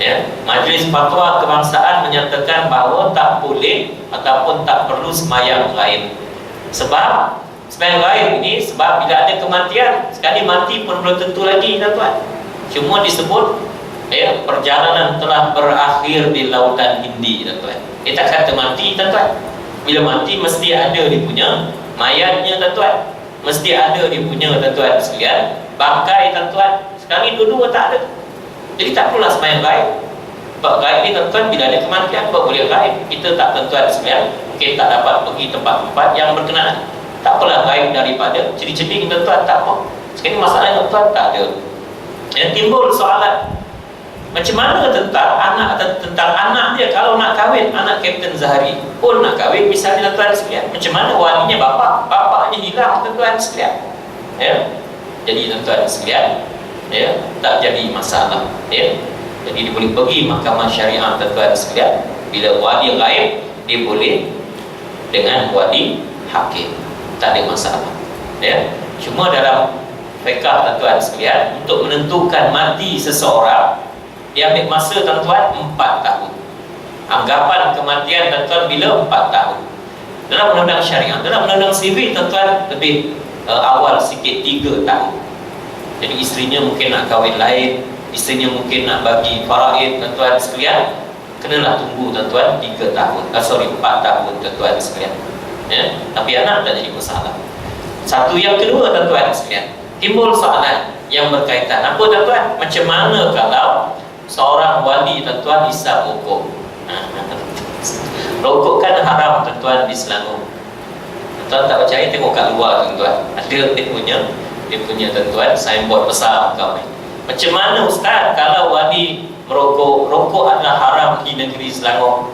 Ya, Majlis Fatwa Kebangsaan menyatakan bahawa tak boleh ataupun tak perlu sembahyang gaib. Sebab sembahyang gaib ini sebab bila ada kematian, sekali mati pun belum tentu lagi, tuan-tuan. Cuma disebut perjalanan telah berakhir di lautan Hindi, tuan-tuan. Kita kata mati, tuan-tuan. Bila mati mesti ada dia punya mayatnya, tuan-tuan. Mesti ada dia punya, tuan-tuan sekalian, bangkai, tuan-tuan. Sekarang ni dua-dua tak ada. Jadi tak perlulah sembahyang gaib. Sebab gaib ni, tuan-tuan, bila ada kematian buat boleh gaib. Kita tak, tuan-tuan sekalian, mungkin tak dapat pergi tempat-tempat yang berkenaan. Tak apalah gaib daripada ceding-ceding, tuan-tuan, tak apa. Sekarang ni masalah, tuan-tuan, tak ada. Yang timbul soalan, macam mana tentang anak dia kalau nak kahwin, anak Kapten Zahari pun nak kahwin misalnya, tuan-tuan sekalian. Macam mana walinya bapaknya hilang, tuan-tuan sekalian. Jadi, tuan-tuan sekalian, tak jadi masalah. Jadi dia boleh pergi mahkamah syariah, tuan-tuan sekalian. Bila wali gaib, dia boleh dengan wali hakim, tak ada masalah. Cuma dalam fiqh, tuan-tuan sekalian, untuk menentukan mati seseorang, dia ambil masa, tuan-tuan, 4 tahun. Anggapan kematian, tuan-tuan, bila 4 tahun. Dalam undang-undang syariah, dalam undang-undang sivil, tuan-tuan, lebih awal sikit 3 tahun. Jadi isterinya mungkin nak kahwin lain, isterinya mungkin nak bagi faraid, tuan-tuan sekalian, kenalah tunggu, tuan-tuan, 4 tahun, tuan-tuan sekalian. Tapi anak tak jadi masalah. Satu yang kedua, tuan-tuan sekalian, timbul soalan yang berkaitan. Apa, tuan-tuan? Macam mana kalau seorang wali, tuan-tuan, isap rokok? Rokok kan haram, tuan-tuan, di Selangor. Tuan-tuan tak percaya, tengok kat luar, tuan-tuan. Ada dia punya, tuan-tuan, signboard besar kau ni. Macam mana, Ustaz, kalau wali merokok? Rokok adalah haram di negeri Selangor.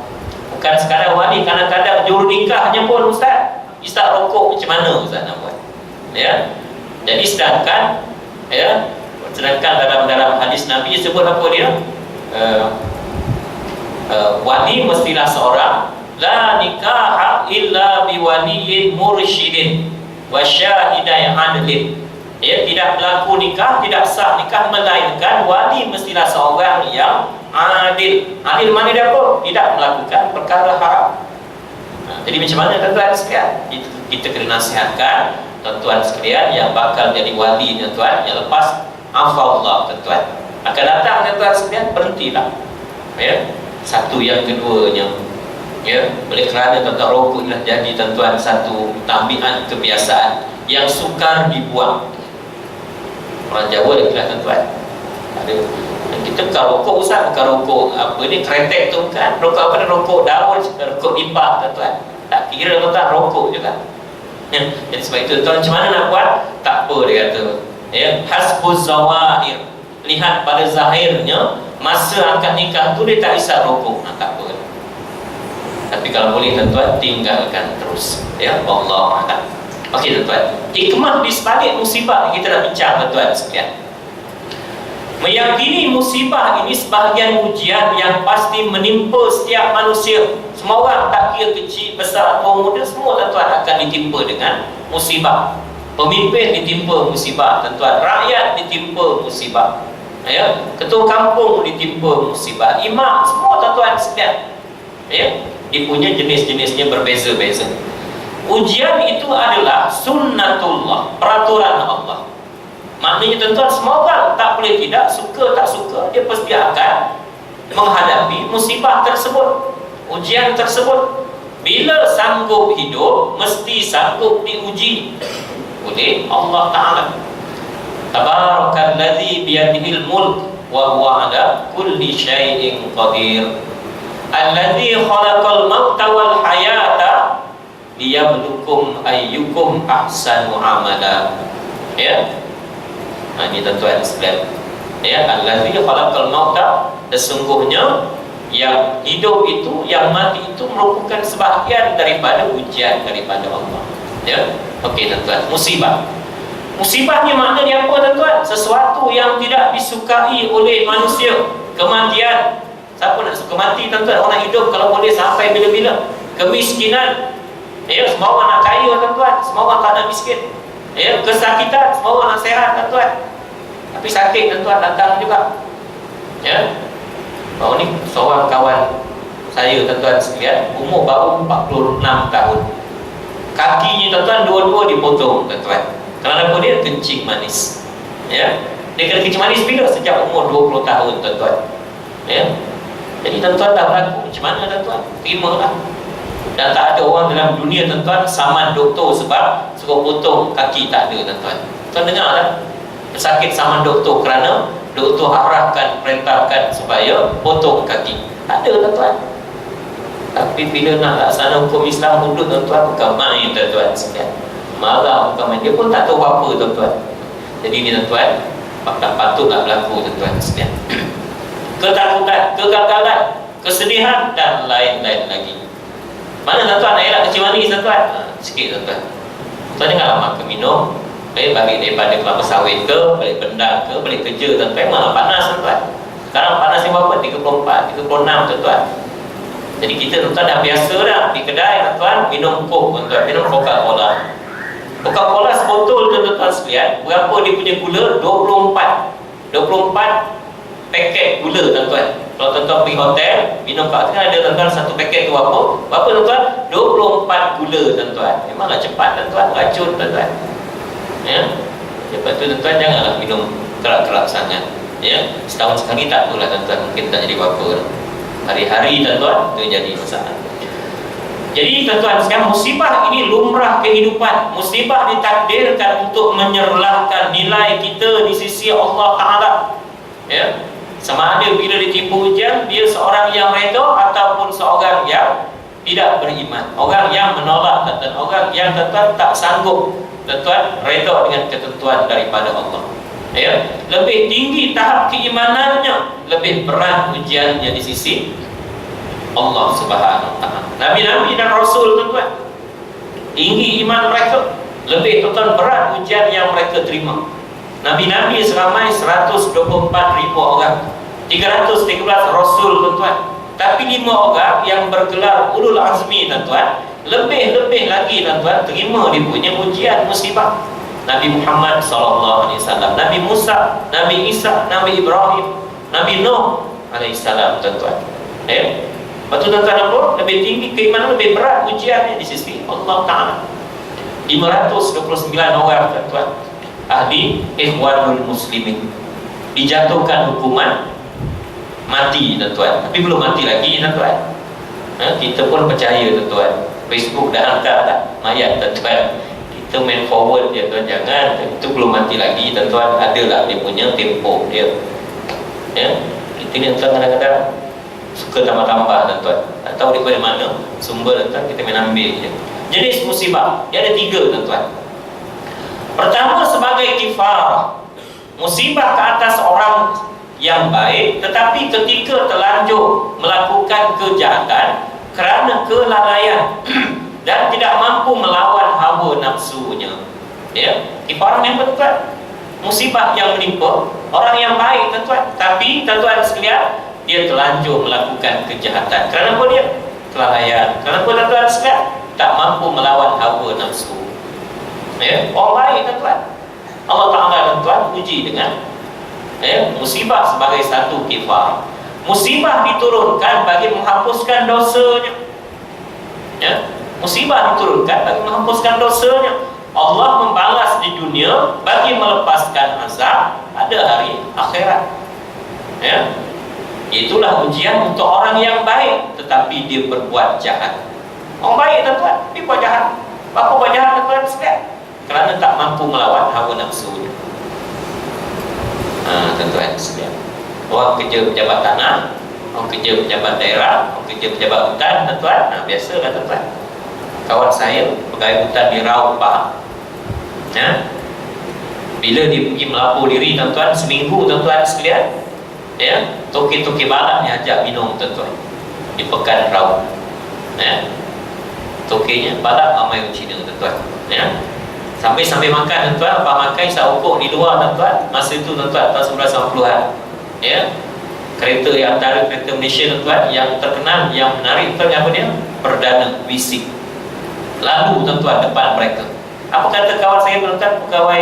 Bukan sekadar wali, kadang-kadang juru nikahnya pun, Ustaz, isap rokok. Macam mana, Ustaz, nak buat? Jadi sedangkan dalam hadis Nabi sebut apa dia? Wali mestilah seorang, la nikaha illa biwaliyin mursyidin wa syahidai adlin. Tidak berlaku nikah, tidak sah nikah, melainkan wali mestilah seorang yang adil. Adil mana dia pun tidak melakukan perkara haram. Jadi macam mana, tuan-tuan sekalian? Kita kena nasihatkan tuan-tuan sekalian yang bakal jadi wali, tuan-tuan, yang lepas afallah, tuan-tuan, akan datang, tuan-tuan sekalian, berhentilah. Satu yang keduanya, oleh kerana, tuan-tuan, rokok dah jadi, tuan-tuan, satu tabiat kebiasaan yang sukar dibuang. Orang Jawa lagi lah, tuan-tuan, ada kita bukan rokok, Ustaz, bukan rokok apa ni, kretek tu, bukan rokok apa ni, rokok daun, rokok limbah, tuan-tuan, tak kira, tuan-tuan, rokok juga. Jadi sebab itu, tuan, macam mana nak buat? Tak apa, dia kata, hasbuz zawahir, lihat pada zahirnya masa akad nikah tu dia tak isap rokok, tak apa. Tapi kalau boleh, tuan-tuan, tinggalkan terus. Allah a'lam. Okey, tuan-tuan, hikmah di sebalik musibah kita nak bincang, tuan-tuan sekalian. Meyakini musibah ini sebahagian ujian yang pasti menimpa setiap manusia. Semua orang, tak kira kecil, besar, tua, muda, semua, tuan-tuan, akan ditimpa dengan musibah. Pemimpin ditimpa musibah, tuan-tuan, rakyat ditimpa musibah, ketua kampung ditimpa musibah, imam, semua, tuan-tuan sekalian. Dia punya jenis-jenisnya berbeza-beza. Ujian itu adalah sunnatullah, peraturan Allah. Maknanya, tuan-tuan, semua orang, tak boleh tidak, suka tak suka, dia pasti akan menghadapi musibah tersebut, ujian tersebut. Bila sanggup hidup, mesti sanggup diuji oleh Allah Ta'ala. Tabarakalladzi biyadihil mulk wa huwa ala kulli syai'in qadir. Alladzi khalaqal mauta wal hayata liyabluwakum ayyukum ahsanu amala. Ini, tuan-tuan sekalian, Alladzi khalaqal mauta, sesungguhnya yang hidup itu, yang mati itu merupakan sebahagian daripada ujian daripada Allah. Okey, tuan-tuan, musibah. Musibahnya maknanya apa, tuan-tuan? Sesuatu yang tidak disukai oleh manusia. Kematian. Siapa nak suka mati, tuan-tuan? Orang hidup kalau boleh sampai bila-bila. Kemiskinan. Semua orang nak kaya, tuan-tuan. Semua orang tak nak miskin. Kesakitan, semua orang nak sehat, tuan-tuan. Tapi sakit, tuan-tuan, datang juga. Baru ni seorang kawan saya tuan-tuan sekalian, umur baru 46 tahun. Kakinya tuan-tuan dua-dua dipotong tuan-tuan. Kenapa? Dia kencing manis. Ya. Dia kena kencing manis bila? Sejak umur 20 tahun tuan-tuan. Ya. Jadi tuan-tuan dah berlaku, macam mana tuan-tuan? Terimalah. Dan tak ada orang dalam dunia tuan-tuan saman doktor sebab suruh potong kaki, tak ada tuan-tuan. Tuan dengar tak? Sakit saman doktor kerana doktor arahkan, perintahkan supaya potong kaki. Tak ada tuan-tuan. Tapi bila nak laksana hukum Islam hudud tuan-tuan, bukan main tuan-tuan sekalian. Marah bukan main. Dia pun tak tahu apa tuan-tuan. Jadi ni tuan-tuan, tak patut nak berlaku tuan-tuan sekalian. Ketakutan, kegagalan, kesedihan dan lain-lain lagi. Mana tuan-tuan nak elak kecil manis tuan-tuan? Sikit tuan-tuan. Tuan janganlah makan minum. Balik daripada kelapa sawit ke, balik bendang ke, balik kerja tuan-tuan. Malah panas tuan-tuan. Sekarang panas ni berapa? 34, 36 tuan-tuan. Jadi kita tuan-tuan dah biasa dah di kedai tuan-tuan minum Coke tuan-tuan, minum Coca-Cola. Coca-Cola sebotol tuan-tuan sekalian, berapa dia punya gula? 24 paket gula tuan-tuan. Kalau tuan-tuan pergi hotel minum kat tengah ada tuan-tuan satu paket tu berapa tuan-tuan? 24 gula tuan-tuan. Memanglah cepat tuan-tuan, racun tuan-tuan. Ya. Lepas tu tuan-tuan janganlah minum kerak-kerak sangat. Ya. Setahun sekali tak apalah tuan-tuan, mungkin tak jadi apa-apa. Hari-hari tuan-tuan itu jadi masalah. Jadi tuan-tuan sekarang musibah ini lumrah kehidupan. Musibah ditakdirkan untuk menyerlahkan nilai kita di sisi Allah Ta'ala. Ya. Sama ada bila ditipu ujian, dia seorang yang reda ataupun seorang yang tidak beriman. Orang yang menolak tuan-tuan, orang yang tuan-tuan tak sanggup tuan-tuan reda dengan ketentuan daripada Allah. Ya, lebih tinggi tahap keimanannya, lebih berat ujiannya di sisi Allah Subhanahu wa taala. Nabi-nabi dan rasul tuan-tuan, tinggi iman mereka, lebih tuan-tuan berat ujian yang mereka terima. Nabi-nabi seramai 124,000 orang, 313 rasul tuan-tuan. Tapi 5 orang yang bergelar ulul azmi tuan-tuan, lebih-lebih lagi tuan-tuan terima dia punya ujian musibah. Nabi Muhammad SAW, Nabi Musa, Nabi Isa, Nabi Ibrahim, Nabi Nuh alaihissalam tuan-tuan. Ya. Lepas tu tuan-tuan apa? Lebih tinggi keimanan, lebih berat ujiannya di sisi Allah Ta'ala. 529 orang tuan-tuan ahli Ikhwanul Muslimin dijatuhkan hukuman mati tuan-tuan. Tapi belum mati lagi tuan-tuan. Kita pun percaya tuan-tuan. Facebook dah angkat dah mayat tuan-tuan. Kita main forward dia tuan, jangan. Itu belum mati lagi tuan-tuan. Adalah dia punya tempoh dia. Ya. Kita ni tuan kadang-kadang suka tambah-tambah tuan-tuan. Tak tahu daripada mana sumber tuan, kita main ambil je. Jenis musibah dia ada 3 tuan-tuan. Pertama sebagai kifarah, musibah ke atas orang yang baik tetapi ketika terlanjur melakukan kejahatan kerana kelalaian dan tidak mampu melawan hawa nafsunya. Ya, kifarah yang tuan, musibah yang menimpa orang yang baik tuan-tuan, tapi tuan-tuan sekalian dia terlanjur melakukan kejahatan. Kerana apa dia? Kelalaian. Kerana apa tuan-tuan sekalian? Tak mampu melawan hawa nafsu. Ya, orang baik tuan-tuan. Allah Ta'ala tuan-tuan uji dengan musibah sebagai satu kifarah. Musibah diturunkan bagi menghapuskan dosanya. Ya, musibah diturunkan bagi menghapuskan dosanya. Allah membalas di dunia bagi melepaskan azab pada hari akhirat. Ya, itulah ujian untuk orang yang baik tetapi dia berbuat jahat. Orang baik tuan-tuan, dia buat jahat. Apa buat jahat tuan-tuan sekalian? Kerana tak mampu melawan hawa nafsunya. Tuan-tuan sekalian, orang kerja pejabat tanah, orang kerja pejabat daerah, orang kerja pejabat hutan tuan-tuan, biasalah tuan-tuan. Kawan saya pegawai hutan di Raub Pahang. Ya, bila dia pergi melapor diri tuan-tuan, seminggu tuan-tuan sekalian, ya, toki-toki balak ni ajak minum tuan-tuan di pekan Raub. Ya, tokinya balak ramai orang Cina tuan-tuan. Ya, sampai makan tuan-tuan, apa makan saukur di luar tuan-tuan. Masa itu tuan-tuan tahun 1990-an. Ya, kereta yang antara kereta Malaysia tuan-tuan yang terkenal, yang menarik tuan, apa dia? Perdana Wisik. Lalu tuan-tuan depan mereka. Apa kata kawan saya tuan-tuan, pegawai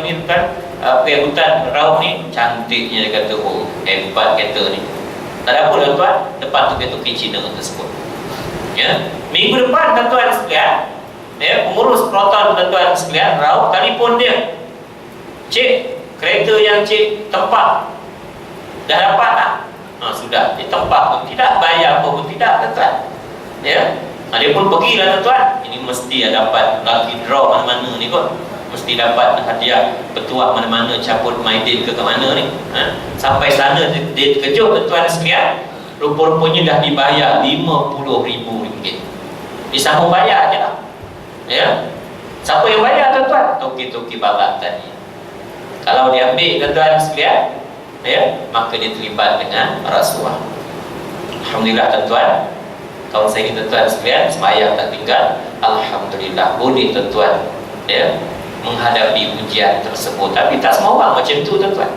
ni tuan, pegawai hutan Raub ni, cantiknya dia kata, oh hebat kereta ni. Tak ada apa tuan-tuan, depan toki-toki Cina tersebut. Ya, minggu depan tuan-tuan sekalian, ya, pengurus Proton tuan-tuan sekalian raup telefon dia. Cik, kereta yang cik tempat dah dapat tak? Sudah, dia tempat pun tidak, bayar apa pun tidak tuan-tuan. Ya, dia pun pergilah tuan-tuan. Ini mesti dapat lucky draw mana-mana ni kot. Mesti dapat hadiah petuah mana-mana, cabut Maidin ke mana ni. Sampai sana dia terkejut tuan-tuan sekalian. Rupa-rupanya dah dibayar RM50,000. Disambung bayar je lah. Ya. Siapa yang bayar tuan-tuan? Toki-toki barat tadi. Kalau dia ambil tuan-tuan sekalian, ya, maka dia terlibat dengan rasuah. Alhamdulillah tuan-tuan, tahun saya ini tuan-tuan sekalian, sembahyang tak tinggal. Alhamdulillah, boleh tuan-tuan, ya, menghadapi ujian tersebut. Tapi tak semua orang macam tu tuan-tuan.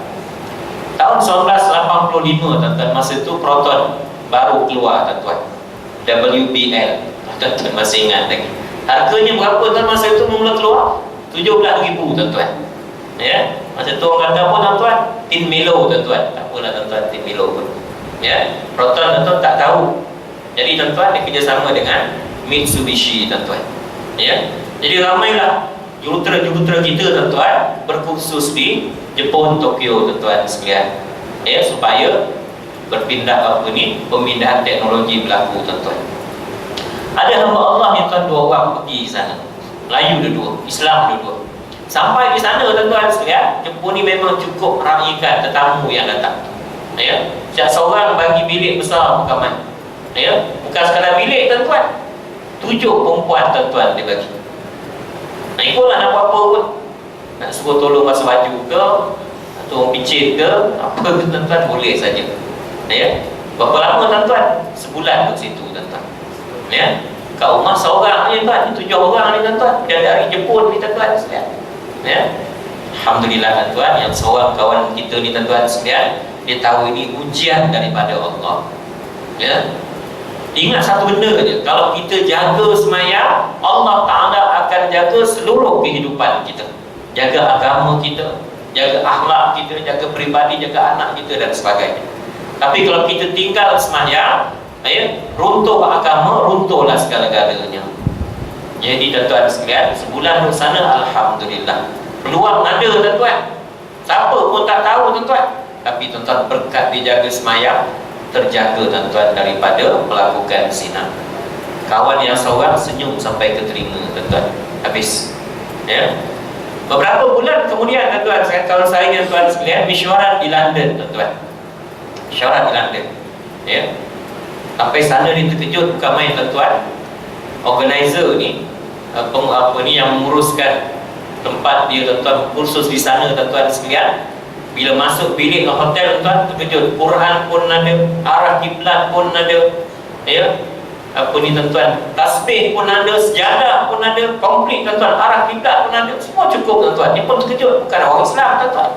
Tahun 1985 tuan-tuan, masa tu Proton baru keluar tuan-tuan, WBL, tuan-tuan masih ingat lagi. Harganya berapa tuan masa itu mula keluar? 17,000 tuan-tuan. Ya, masa tu orang kata apa tuan-tuan? Tin Milo tuan-tuan. Tak apalah tuan-tuan, Tin Milo pun. Ya, Proton tuan-tuan tak tahu. Jadi tuan-tuan dia kerjasama dengan Mitsubishi tuan-tuan. Ya, jadi ramailah jurutera-jurutera kita tuan-tuan berkursus di Jepun, Tokyo tuan-tuan sekalian. Ya, supaya berpindah pemindahan teknologi berlaku tuan-tuan. Ada hamba Allah yang tuan 2 orang pergi sana. Melayu dua-dua, Islam dua-dua. Sampai di sana tuan-tuan sekalian, Jepun ni memang cukup ramaikan tetamu yang datang. Ya, setiap seorang bagi bilik besar mukaman. Ya, bukan sekadar bilik tuan-tuan. 7 perempuan tuan-tuan dia bagi. Nak ikutlah nak buat apa pun. Nak suruh tolong basuh baju ke, atau orang picit ke, apa ke tuan-tuan boleh saja. Ya. Berapa lama tuan-tuan? Sebulan kat situ tuan-tuan. Ya. Kat rumah seorang ni tuan, 7 orang ni tuan-tuan. Dia dari Jepun ni tuan-tuan sekalian. Ya. Alhamdulillah tuan-tuan, yang seorang kawan kita ni tuan-tuan sekalian, dia tahu ini ujian daripada Allah. Ya. Ingat satu benda je, kalau kita jaga sembahyang, Allah Ta'ala akan jaga seluruh kehidupan kita. Jaga agama kita, jaga akhlak kita, jaga peribadi, jaga anak kita dan sebagainya. Tapi kalau kita tinggal sembahyang, runtuh agama, runtuhlah segala-galanya. Jadi tuan-tuan sekalian, sebulan di sana alhamdulillah. Peluang ada tuan-tuan. Siapa pun tak tahu tuan-tuan. Tapi tuan-tuan berkat dijaga sembahyang, terjaga tuan-tuan daripada melakukan zina. Kawan yang seorang senyum sampai ke telinga tuan-tuan. Habis. Ya. Beberapa bulan kemudian tuan-tuan, kawan saya tuan-tuan sekalian mesyuarat di London tuan-tuan. Mesyuarat di London. Ya. Sampai sana dia terkejut, bukan main tuan-tuan. Organizer ni yang menguruskan tempat dia tuan-tuan kursus di sana tuan-tuan sekalian. Bila masuk bilik hotel tuan, terkejut. Quran pun ada, arah kiblat pun ada. Ya. Tuan-tuan, tasbih pun ada, sejadah pun ada, komplit tuan-tuan, arah kiblat pun ada. Semua cukup tuan-tuan. Dia pun terkejut, bukan orang Islam tuan-tuan.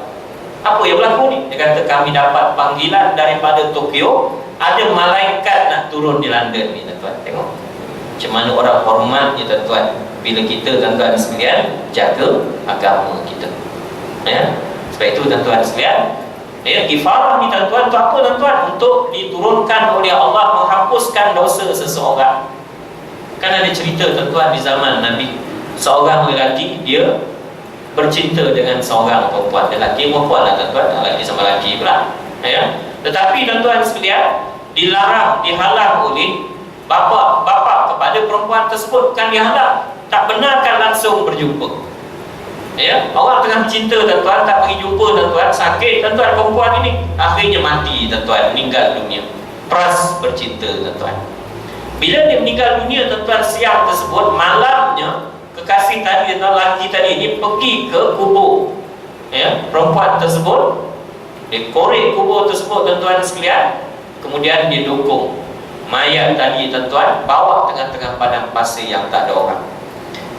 Apa yang berlaku ni? Dia kata kami dapat panggilan daripada Tokyo, ada malaikat nak turun di London ni tuan-tuan. Tengok macam mana orang hormatnya tuan-tuan bila kita tuan-tuan sekalian jaga agama kita. Ya. Sebab itu tuan-tuan sekalian, ya, kifarah ni tuan-tuan untuk apa tuan-tuan? Untuk diturunkan oleh Allah menghapuskan dosa seseorang. Kan ada cerita tuan-tuan di zaman Nabi, seorang lelaki dia bercinta dengan seorang perempuan. Lelaki perempuan lah tuan-tuan, lelaki sama lelaki pula. Ya. Tetapi tuan-tuan sekalian, dilarang, dihalang oleh bapa kepada perempuan tersebut. Kan dihalang, tak benarkan langsung berjumpa. Ya, orang tengah bercinta tuan-tuan, tak pergi jumpa tuan-tuan, sakit tuan-tuan perempuan ini, akhirnya mati tuan-tuan, meninggal dunia. Peras bercinta tuan-tuan. Bila dia meninggal dunia tuan-tuan, siang tersebut, malamnya kekasih tadi, lelaki tadi ini pergi ke kubur, ya, perempuan tersebut. Dia korek kubur tersebut tuan-tuan sekalian. Kemudian dia dukung mayat tadi tuan-tuan, bawa tengah-tengah padang pasir yang tak ada orang.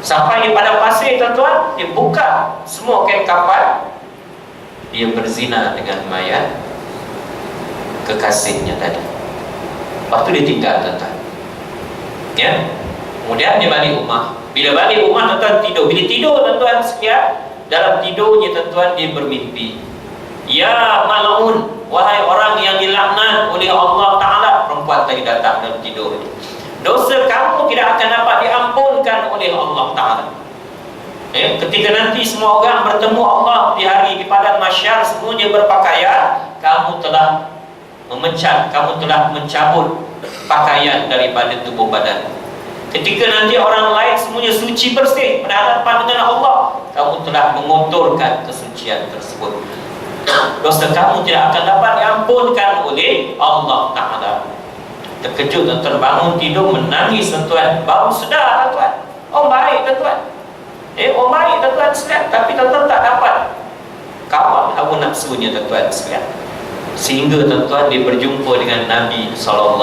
Sampai di padang pasir tuan-tuan, dia buka semua kain kapal, dia berzina dengan mayat kekasihnya tadi. Lepas tu dia tinggal tuan-tuan. Ya. Kemudian dia balik rumah. Bila balik rumah tuan-tuan tidur. Bila tidur tuan-tuan sekalian, dalam tidurnya tuan-tuan dia bermimpi. Ya mal'un, wahai orang yang dilaknat oleh Allah Dosa kamu tidak akan dapat diampunkan oleh Allah Ta'ala. Ketika nanti semua orang bertemu Allah di hari di padang mahsyar, semuanya berpakaian, kamu telah kamu telah mencabut pakaian daripada tubuh badan. Ketika nanti orang lain semuanya suci bersih berhadapan dengan Allah, kamu telah mengotorkan kesucian tersebut. Dosa kamu tidak akan dapat diampunkan oleh Allah Ta'ala. Terkejut tuan-tuan, bangun tidur menangis tuan-tuan, baru sedar tuan-tuan, oh baik tuan-tuan, oh baik tuan-tuan sekalian, tapi tuan-tuan tak dapat kawal hawa nafsunya tuan-tuan sekalian. Sehingga tuan-tuan dia berjumpa dengan Nabi SAW,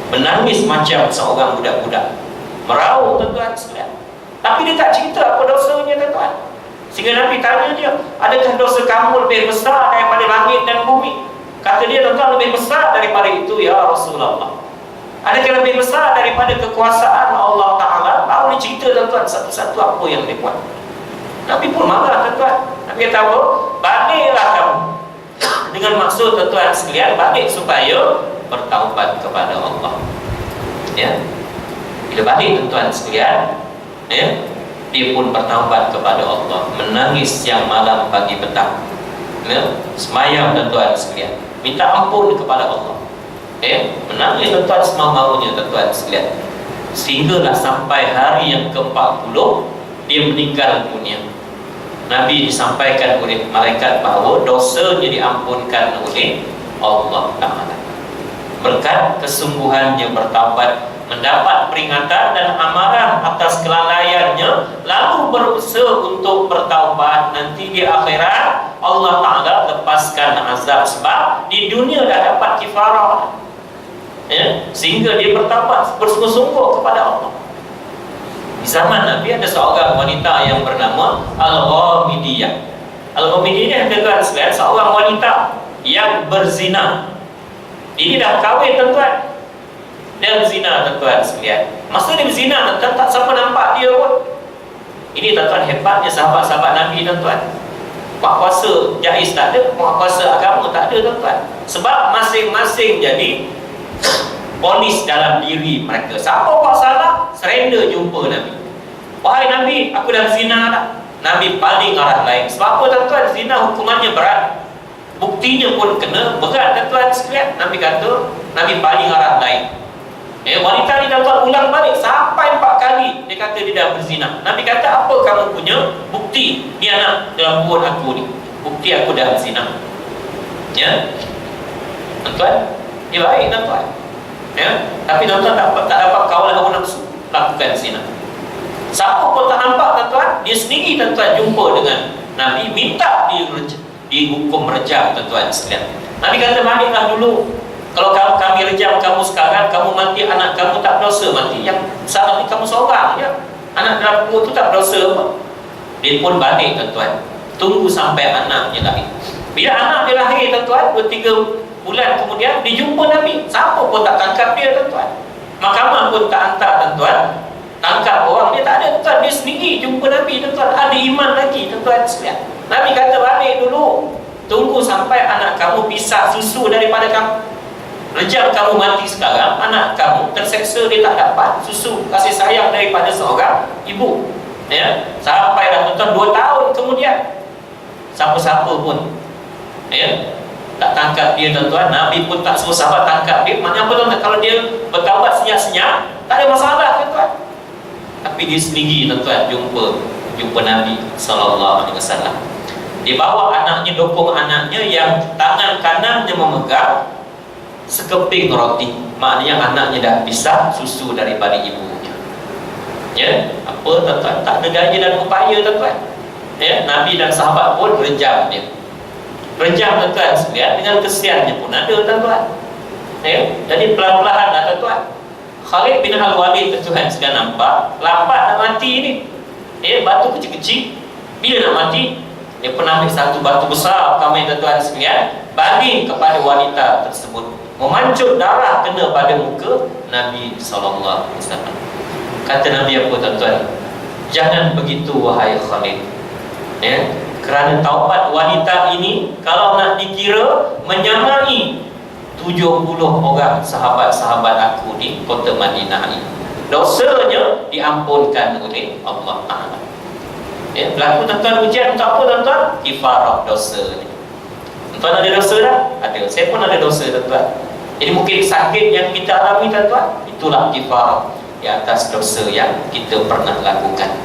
menangis macam seorang budak-budak, meraung tuan-tuan sekalian. Tapi dia tak cerita apa dosanya tuan-tuan. Sehingga Nabi tanya dia, adakah dosa kamu lebih besar daripada langit dan bumi? Kata dia, tuan-tuan, lebih besar daripada itu ya Rasulullah. Adakah lebih besar daripada kekuasaan Allah Ta'ala? Baru dia cerita tuan-tuan satu-satu apa yang dia buat. Nabi pun marah tuan-tuan. Nabi kata apa? Baliklah kamu. Dengan maksud tuan-tuan sekalian, balik supaya bertaubat kepada Allah. Ya. Bila balik tuan-tuan sekalian, ya, dia pun bertaubat kepada Allah, menangis siang malam pagi petang, ya, semayang tuan-tuan sekalian, minta ampun kepada Allah, menangis tuan-tuan semau-maunya tuan-tuan sekalian, sehinggalah sampai hari yang ke-40 dia meninggal dunia. Nabi disampaikan oleh malaikat bahawa dosanya diampunkan oleh Allah Ta'ala berkat kesungguhannya bertaubat, mendapat peringatan dan amaran atas kelalaiannya, lalu berusaha untuk bertaubat. Nanti di akhirat Allah Ta'ala lepaskan azab, sebab di dunia dah dapat kifarah, ya, sehingga dia bertaubat bersungguh-sungguh kepada Allah. Di zaman Nabi ada seorang wanita yang bernama Al-Ghamidiyah. Al-Ghamidiyah tuan-tuan sekalian, seorang wanita yang berzina. Ini dah kahwin tuan-tuan, dia berzina tuan-tuan sekalian. Masa dia berzina tuan-tuan, tak siapa nampak dia pun. Ini tuan-tuan hebatnya sahabat-sahabat Nabi tuan-tuan. Buat puasa jaiz tak ada, buat puasa agama tak ada tuan-tuan. Sebab masing-masing jadi polis dalam diri mereka. Siapa buat salah, surrender jumpa Nabi. Wahai Nabi, aku dah zina dah. Nabi paling arah lain. Sebab apa tuan-tuan? Zina hukumannya berat, buktinya pun kena berat tuan-tuan sekalian. Nabi kata, Nabi paling arah lain. Wanita ni tuan-tuan ulang balik sampai 4 kali dia kata dia dah berzina. Nabi kata, apa kamu punya bukti? Ni anak dalam perut aku ni, bukti aku dah berzina. Ya tuan-tuan, dia baik tuan-tuan, ya. Tapi tuan-tuan tak dapat kawal hawa nafsu, lakukan zina. Siapa pun tak nampak tuan-tuan, dia sendiri tuan-tuan jumpa dengan Nabi, minta dihukum rejam tuan-tuan sekalian. Nabi kata, baliklah dulu. Kalau kami rejam kamu sekarang, kamu mati, anak kamu tak berdosa mati. Yang salah ni kamu seorang je, anak dalam perut tu tak berdosa apa. Dia pun balik tuan-tuan, tunggu sampai anaknya lahir. Bila anak dia lahir tuan-tuan, 2-3 bulan kemudian dia jumpa Nabi. Siapa pun tak tangkap dia tuan-tuan, mahkamah pun tak hantar tuan-tuan tangkap orang dia, tak ada tuan. Dia sendiri jumpa Nabi tuan-tuan, ada iman lagi tuan-tuan sekalian. Nabi kata, balik dulu, tunggu sampai anak kamu pisah susu daripada kamu. Rejam kamu mati sekarang, anak kamu terseksa, dia tak dapat susu kasih sayang daripada seorang ibu, ya. Sampai dah tuan-tuan 2 tahun kemudian, siapa-siapa pun, ya, tak tangkap dia tuan-tuan. Nabi pun tak suruh sahabat tangkap dia. Maknanya apa tuan-tuan? Kalau dia bertaubat senyap-senyap, tak ada masalah tuan-tuan. Tapi dia sendiri tuan-tuan jumpa Nabi SAW. Dia bawa anaknya, dokong anaknya yang tangan kanannya memegang sekeping roti. Maknanya anaknya dah pisah susu daripada ibunya. Ya, apa tuan-tuan? Tak ada gaya dan upaya tuan-tuan. Ya, Nabi dan sahabat pun rejam dia. Rejam tuan-tuan sekalian, dengan kesiannya pun ada tuan-tuan. Ya, jadi pelan-pelan lah tuan-tuan. Khalid bin Al-Walid tuan-tuan sekalian nampak lambat nak mati ni. Ya, batu kecil-kecil. Bila nak mati, dia pernah ambil satu batu besar kami tuan-tuan sekalian, baling kepada wanita tersebut. Memancut darah kena pada muka Nabi SAW. Kata Nabi apa tuan-tuan? Jangan begitu wahai Khalid, ya, kerana taubat wanita ini kalau nak dikira menyamai 7 70 orang sahabat-sahabat aku di kota Madinah ini. Dosanya diampunkan oleh Allah Ta'ala. Ya, berlaku tuan-tuan ujian untuk apa tuan-tuan? Kifarah dosa ni. Tuan-tuan ada dosa tak? Ada. Saya pun ada dosa tuan-tuan. Jadi mungkin sakit yang kita alami tuan-tuan, itulah kifarah di atas dosa yang kita pernah lakukan.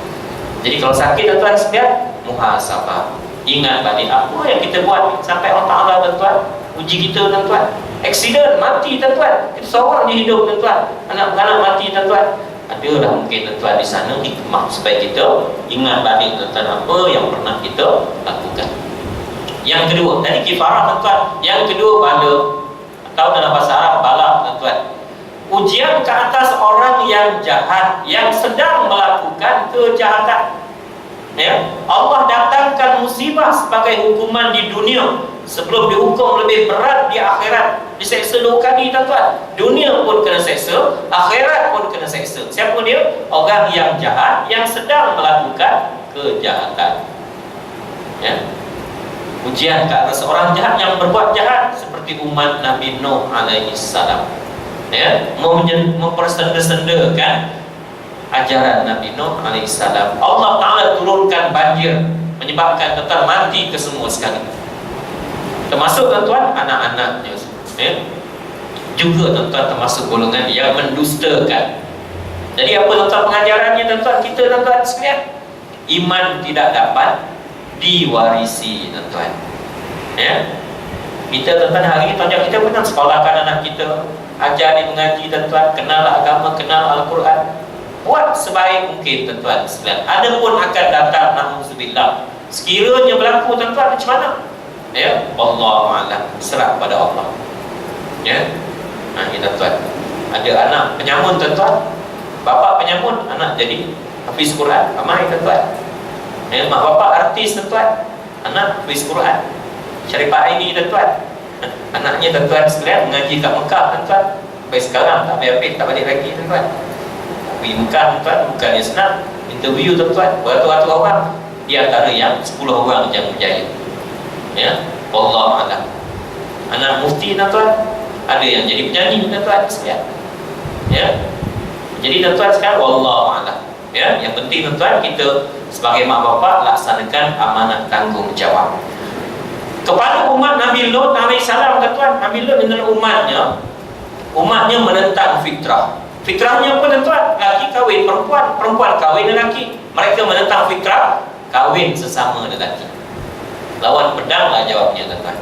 Jadi kalau sakit tuan-tuan sekalian, muhasabah. Ingat balik apa yang kita buat sampai Allah Ta'ala tuan-tuan uji kita tuan-tuan. Aksiden, mati tuan-tuan. Kita seorang je hidup tuan-tuan. Anak-anak mati tuan-tuan. Adalah mungkin tuan-tuan di sana hikmah supaya kita ingat balik tuan-tuan apa yang pernah kita lakukan. Yang kedua, tadi kifarah tuan-tuan. Yang kedua bala, atau dalam bahasa Arab bala tuan-tuan. Ujian ke atas orang yang jahat, yang sedang melakukan kejahatan. Ya, Allah datangkan musibah sebagai hukuman di dunia sebelum dihukum lebih berat di akhirat. Diseksa 2 kali tuan-tuan. Dunia pun kena seksa, akhirat pun kena seksa. Siapa dia? Orang yang jahat yang sedang melakukan kejahatan. Ya. Ujian ke atas orang jahat yang berbuat jahat seperti umat Nabi Nuh alaihi salam. Ya, mempersenda-sendakan ajaran Nabi Nuh alaihissalam. Allah Ta'ala turunkan banjir, menyebabkan tuan-tuan mati ke semua sekali, termasuk tuan-tuan anak-anaknya. Ya. Juga tuan-tuan termasuk golongan yang mendustakan. Jadi apa tuan-tuan pengajarannya tuan-tuan kita tuan-tuan sekalian? Iman tidak dapat diwarisi tuan-tuan. Ya. Kita tuan-tuan hari ini tuan-tuan kita pernah sekolahkan anak kita, ajar dia mengaji tuan-tuan, kenal agama, kenal Al-Quran. Buat sebaik mungkin tuan-tuan sekalian. Ada pun akan datang na'udzubillah. Sekiranya berlaku tuan-tuan macam mana? Ya, wallahu a'lam. Serah pada Allah. Ya. Nah, ini tuan-tuan. Ada anak penyamun tuan-tuan. Bapa penyamun, anak jadi hafiz Quran. Ramai tuan-tuan. Ya, mak bapa artis tuan-tuan. Anak hafiz Quran. Syarifah ini tuan-tuan. Anaknya tuan-tuan sekalian mengaji kat Mekah tuan-tuan. Sampai sekarang tak habis-habis, tak balik lagi tuan-tuan. Pergi Mekah tuan-tuan, bukannya senang. Interview tuan-tuan, beratus-ratus orang, di antara yang 10 orang yang berjaya. Ya, wallahu a'lam. Anak mufti tuan-tuan, ada yang jadi penyanyi tuan-tuan sekalian. Ya. Jadi tuan-tuan sekalian, wallahu a'lam. Ya, yang penting tuan-tuan kita sebagai mak bapak laksanakan amanah tanggungjawab. Kepada umat Nabi Lut alaihissalam tuan-tuan, Nabi Lut dengan umatnya menentang fitrah. Fitrahnya apa tuan-tuan? Lelaki kahwin perempuan, perempuan kahwin lelaki. Mereka menentang fitrah, kahwin sesama lelaki. Lawan pedanglah jawabnya tuan-tuan.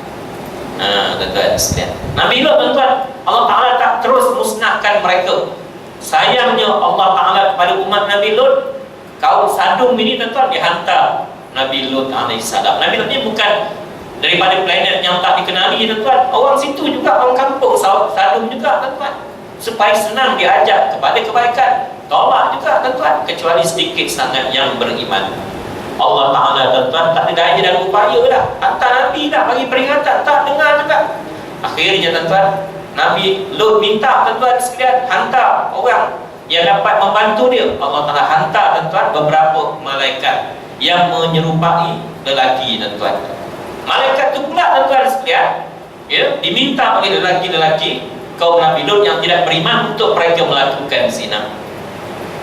Tuan-tuan sekalian. Nabi Lut tuan-tuan, Allah Ta'ala tak terus musnahkan mereka. Sayangnya Allah Ta'ala kepada umat Nabi Lut, kaum Sadum ini tuan-tuan dihantar Nabi Lut alaihissalam. Nabi Lut ni bukan daripada planet yang tak dikenali tuan-tuan. Orang situ juga, orang kampung Sadum juga tuan-tuan. Supaya senang diajak kepada kebaikan, tolak juga tuan-tuan, kecuali sedikit sangat yang beriman. Allah Ta'ala tuan-tuan tak ada daya dan upaya dah. Hantar Nabi dah bagi peringatan, tak dengar juga. Akhirnya tuan-tuan, Nabi Lut minta tuan-tuan sekalian hantar orang yang dapat membantu dia. Allah Ta'ala hantar tuan-tuan beberapa malaikat yang menyerupai lelaki tuan-tuan. Malaikat tu pula tuan-tuan sekalian, ya, diminta oleh lelaki-lelaki kaum Nabi Lut yang tidak beriman untuk mereka melakukan zina.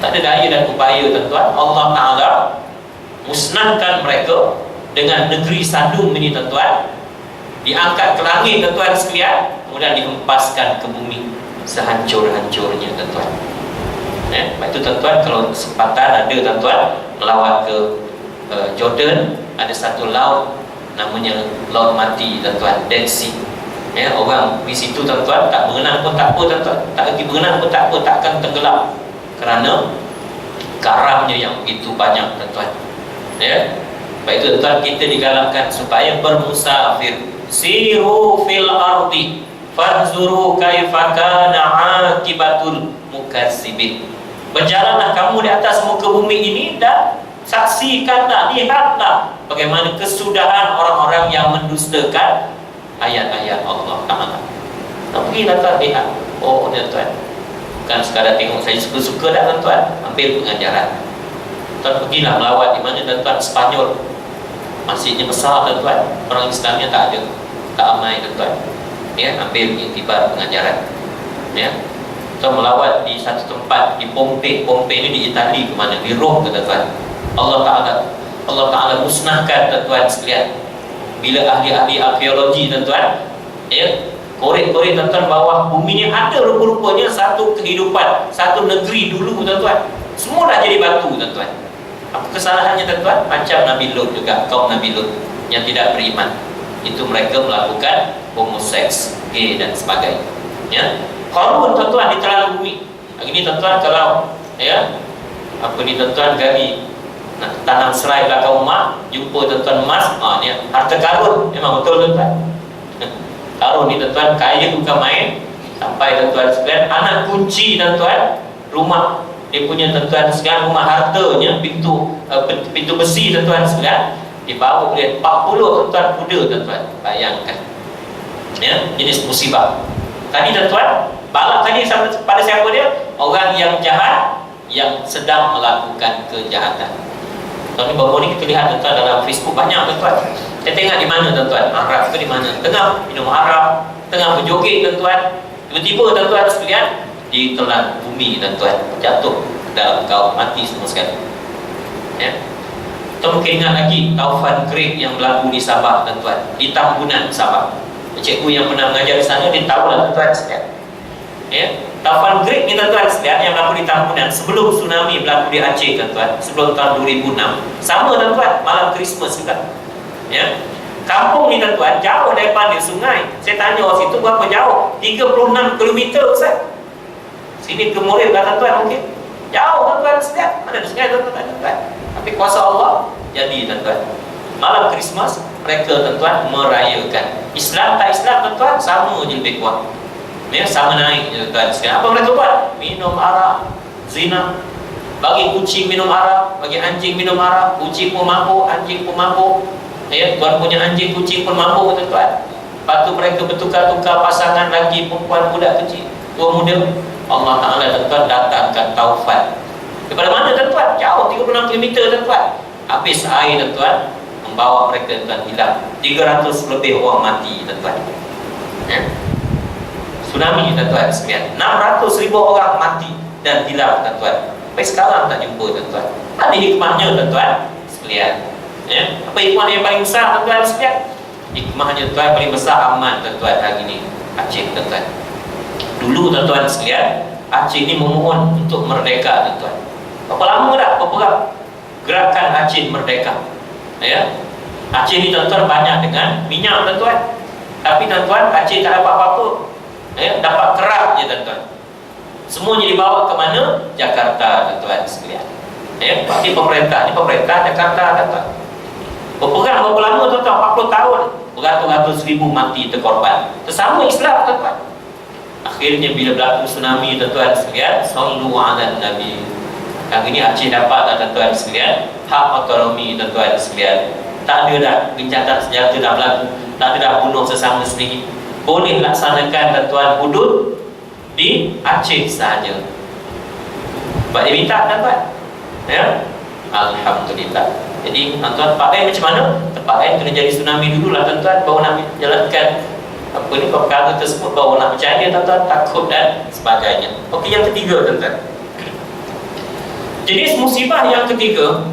Tak ada daya dan upaya tuan-tuan. Allah Ta'ala musnahkan mereka dengan negeri Sadum ini tuan-tuan. Diangkat ke langit tuan-tuan sekalian, kemudian dihempaskan ke bumi sehancur-hancurnya tuan-tuan. Lepas itu tuan-tuan, kalau kesempatan ada tuan-tuan melawat ke Jordan, ada satu laut namanya Laut Mati tuan-tuan, Dead Sea. Ya, orang di situ tuan-tuan tak berenang pun tak apa tuan-tuan, tak pergi berenang pun tak apa, tak akan tenggelam kerana garamnya yang begitu banyak tuan-tuan. Ya, baik itu tuan-tuan kita digalakkan supaya bermusafir. Siru fil ardi fanzuru kaifa kana akibatul mukazzibin. Berjalanlah kamu di atas muka bumi ini dan saksikanlah, lihatlah bagaimana kesudahan orang-orang yang mendustakan ayat-ayat Allah Ta'ala. Pergilah tuan lihat. Oh tuan-tuan, bukan sekadar tengok saya suka-suka dah tuan-tuan, ambil pengajaran. Tuan pergilah melawat di mana tuan-tuan, Spanyol, masjidnya besar tuan-tuan, orang Islamnya tak ada, tak ramai tuan-tuan. Ya, ambil iktibar pengajaran. Ya, kita melawat di satu tempat di Pompei ini di Itali, ke mana, di Rom, tuan-tuan. Allah Ta'ala musnahkan, tuan-tuan sekalian. Bila ahli-ahli arkeologi, tuan-tuan, ya, korek-korek, tuan-tuan, bawah bumi ni ada rupa-rupanya satu kehidupan, satu negeri dulu, tuan-tuan. Semua dah jadi batu, tuan-tuan. Apa kesalahannya, tuan-tuan? Macam Nabi Lut juga, kaum Nabi Lut yang tidak beriman. Itu mereka melakukan homoseks, gay dan sebagainya. Ya, Qarun, tuan-tuan, ditelan bumi. Hari ni, tuan-tuan, kalau ya apa ni, tuan-tuan, gali nak tanam serai belakang rumah, jumpa, tuan-tuan, emas, ni harta karun. Memang betul, tuan-tuan. Karun ni, tuan-tuan, kaya bukan main. Sampai, tuan-tuan sekalian, anak kunci, tuan-tuan, rumah dia punya, tuan-tuan sekalian, rumah hartanya, pintu besi, tuan-tuan sekalian, dibawa oleh 40, tuan-tuan, kuda, tuan-tuan. Bayangkan, ya, jenis musibah. Tadi, tuan-tuan, balak tadi pada siapa dia? Orang yang jahat yang sedang melakukan kejahatan. Tahun ni baru ni kita lihat, tuan-tuan, dalam Facebook banyak, tuan-tuan. Kita tengok di mana, tuan-tuan, Arab ke di mana, tengah minum arak, tengah berjoget, tuan-tuan, tiba-tiba, tuan-tuan sekalian, ditelan bumi, tuan-tuan, jatuh dalam kau, mati semua sekali. Ya, kita mungkin ingat lagi taufan Great yang berlaku di Sabah, tuan-tuan, di Tambunan, Sabah. Cikgu yang pernah mengajar di sana, dia tahu lah, tuan-tuan sekalian. Ya, taufan Great ni, tuan-tuan sekalian, yang berlaku di Tambunan sebelum tsunami berlaku di Aceh, tuan-tuan, sebelum tahun 2006. Sama, tuan-tuan, malam Christmas juga. Ya, kampung ni, tuan-tuan, jauh daripada sungai. Saya tanya orang situ berapa jauh? 36 km, Ustaz. Sini ke Murid lah, tuan-tuan, mungkin jauh, tuan-tuan sekalian. Mana ada sungai, tuan-tuan. Tapi kuasa Allah jadi, tuan-tuan. Malam Christmas mereka, tuan-tuan, merayakan. Islam tak Islam, tuan-tuan, sama je lebih kuat. Ya, sama naik je, tuan-tuan sekalian. Apa mereka buat? Minum arak, zina. Bagi kucing minum arak, bagi anjing minum arak. Kucing pun mabuk, anjing pun mabuk. Ya, tuan punya anjing, kucing pun mabuk, tuan-tuan. Lepas tu mereka bertukar-tukar pasangan, lagi perempuan, budak kecil, tua muda. Allah Ta'ala, tuan-tuan, datangkan taufan. Daripada mana, tuan-tuan? Jauh, 36 km, tuan-tuan. Habis air, tuan-tuan, membawa mereka, tuan-tuan, hilang. 300 lebih orang mati, tuan-tuan. Ya, tsunami, tuan-tuan sekalian, 600,000 orang mati dan hilang, tuan-tuan. Sampai sekarang tak jumpa, tuan-tuan. Ada hikmahnya, tuan-tuan sekalian. Ya, apa hikmah yang paling besar, tuan-tuan sekalian? Hikmahnya, tuan, paling besar aman, tuan-tuan, hari ini Aceh, tuan-tuan. Dulu, tuan-tuan sekalian, Aceh ini memohon untuk merdeka, tuan-tuan. Berapa lama dah berperang gerakan Aceh merdeka. Ya, Aceh ni, tuan-tuan, banyak dengan minyak, tuan-tuan. Tapi, tuan-tuan, Aceh tak dapat apa-apa. Ya, dapat kerak je, tuan-tuan. Semuanya dibawa ke mana? Jakarta, tuan-tuan sekalian. Ya, pasti pemerintah ni, pemerintah Jakarta, tuan-tuan. Berperang berapa lama, tuan-tuan? 40 tahun. Beratus-ratus ribu mati terkorban. Tersama Islam, tuan-tuan. Akhirnya bila berlaku tsunami, tuan-tuan sekalian, sallu ala Nabi. Hari ini Aceh dapat, tuan-tuan sekalian, hak otonomi, tuan-tuan sekalian. Tak ada dah gencatan senjata dah berlaku. Tak ada dah bunuh sesama sendiri. Boleh laksanakan, tuan-tuan, hudud di Aceh sahaja. Sebab dia minta, tuan-tuan. Ya, alhamdulillah. Jadi, tuan-tuan, tempat lain macam mana? Tempat lain kena jadi tsunami dululah, tuan-tuan, baru nak jalankan apa ni, perkara tersebut, baru nak percaya, tuan-tuan, takut dan sebagainya. Okey, yang ketiga, tuan-tuan, jenis musibah yang ketiga,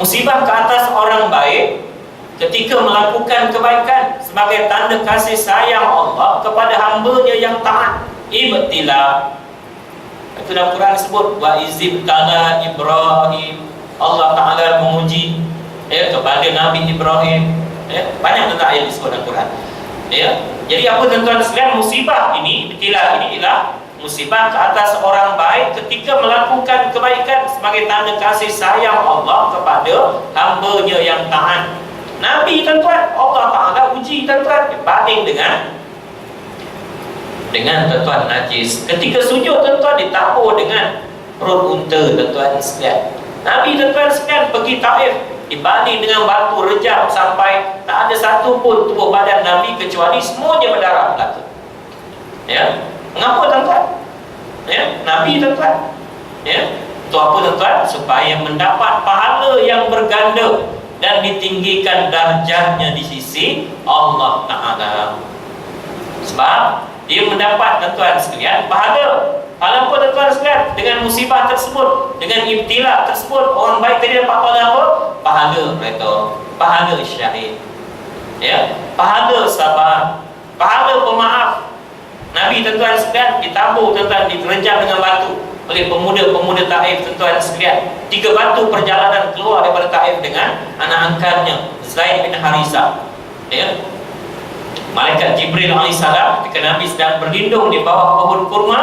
musibah ke atas orang baik ketika melakukan kebaikan sebagai tanda kasih sayang Allah kepada hamba-Nya yang taat. Ibtila. Itu dalam Quran disebut, wa izibtala Ibrahim. Allah Ta'ala menguji, ya, kepada Nabi Ibrahim. Ya, banyak tentang ayat disebut dalam Quran. Ya, jadi apa, tuan-tuan sekalian, musibah ini, ibtila ini ialah musibah ke atas orang baik ketika melakukan kebaikan sebagai tanda kasih sayang Allah kepada hamba-Nya yang taat. Nabi, tuan-tuan, Allah Ta'ala uji, tuan-tuan, banding dengan tuan-tuan najis. Ketika sujud, tuan-tuan, ditabur dengan perut unta, tuan-tuan sekalian. Nabi, tuan-tuan sekalian, pergi Taif, dibanding dengan batu rejam sampai tak ada satu pun tubuh badan Nabi kecuali semuanya berdarah belaka. Ya, mengapa, tuan-tuan? Ya, Nabi, tuan-tuan, ya, itu apa, tuan-tuan? Supaya mendapat pahala yang berganda dan ditinggikan darjahnya di sisi Allah Ta'ala. Sebab dia mendapat tuan-tuan sekalian pahala. Pahala apa tuan-tuan sekalian? Dengan musibah tersebut, dengan ibtila tersebut, orang baik tadi dapat pahala apa? Pahala mereka, pahala syahid, ya, pahala sabar, pahala pemaaf. Nabi tuan-tuan sekalian ditabur tuan-tuan, diterjang dengan batu oleh pemuda-pemuda Taif tuan-tuan sekalian. 3 batu perjalanan keluar daripada Taif dengan anak angkatnya Zaid bin Harisah, ya. Malaikat Jibril alaihissalam ketika Nabi sedang berlindung di bawah pohon kurma,